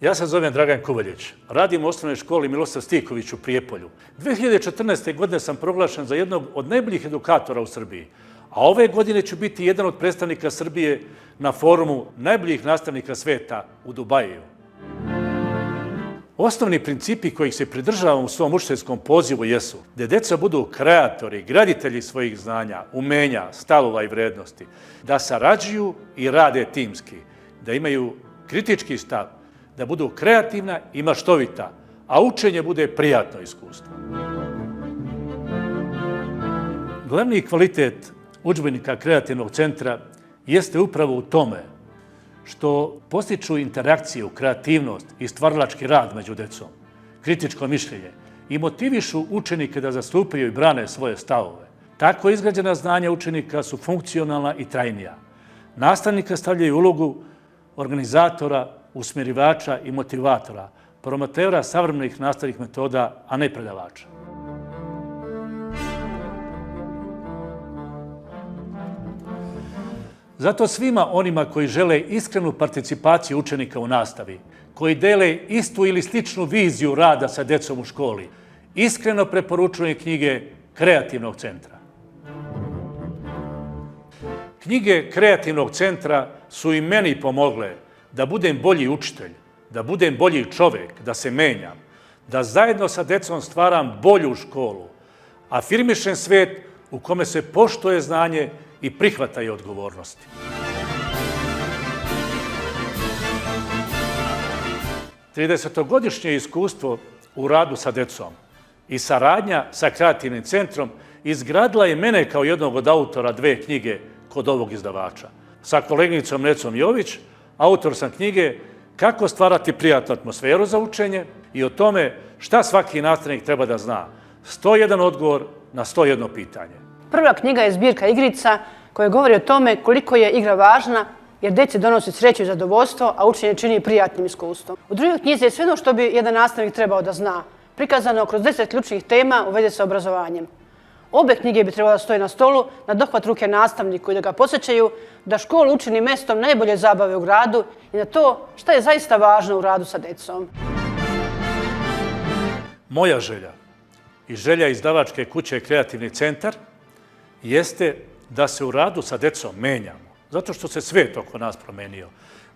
Ja se zovem Dragan Kuvaljić. Radim u osnovnoj školi Milosav Stiković u Prijepolju. 2014. godine sam proglašen za jednog od najboljih edukatora u Srbiji. A ove godine ću biti jedan od predstavnika Srbije na forumu najboljih nastavnika sveta u Dubaju. Osnovni principi kojih se pridržavam u svom učiteljskom pozivu jesu da deca budu kreatori, graditelji svojih znanja, umenja, stavova i vrednosti, da sarađuju i rade timski, da imaju kritički stav, da budu kreativna i maštovita, a učenje bude prijatno iskustvo. Glavni kvalitet udžbenika Kreativnog centra jeste upravo u tome što postiču interakciju, kreativnost i stvaralački rad među decom, kritičko mišljenje i motivišu učenike da zastupaju i brane svoje stavove. Tako izgrađena znanja učenika su funkcionalna i trajnija. Nastavnika stavljaju ulogu organizatora, usmjerivača i motivatora, promotora savremenih nastavnih metoda, a ne predavača. Zato svima onima koji žele iskrenu participaciju učenika u nastavi, koji dele istu ili sličnu viziju rada sa decom u školi, iskreno preporučujem knjige Kreativnog centra. Knjige Kreativnog centra su i meni pomogle da budem bolji učitelj, da budem bolji čovek, da se menjam, da zajedno sa decom stvaram bolju školu, afirmišem svet u kome se poštuje znanje i prihvataju odgovornosti. Tridesetogodišnje iskustvo u radu sa decom i saradnja sa Kreativnim centrom izgradila je mene kao jednog od autora dve knjige kod ovog izdavača. Sa koleginicom Necom Jović, autor sam knjige Kako stvarati prijatnu atmosferu za učenje i o tome šta svaki nastavnik treba da zna. 101 odgovor na 101 pitanje. Prva knjiga je zbirka igrica koja govori o tome koliko je igra važna jer deci donosi sreću i zadovoljstvo, a učenje čini prijatnim iskustvom. U drugoj knjizi je sve ono što bi jedan nastavnik trebao da zna, prikazano kroz 10 ključnih tema u vezi sa obrazovanjem. Obe knjige bi trebalo da stoje na stolu, na dohvat ruke nastavniku i da ga podsjećaju da školu učini mestom najbolje zabave u gradu i na to šta je zaista važno u radu sa decom. Moja želja i želja izdavačke kuće Kreativni centar jeste da se u radu sa decom menjamo, zato što se svet oko nas promenio,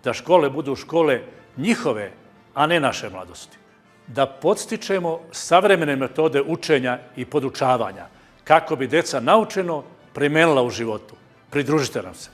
da škole budu škole njihove, a ne naše mladosti. Da podstičemo savremene metode učenja i podučavanja, kako bi deca naučeno primenila u životu. Pridružite nam se.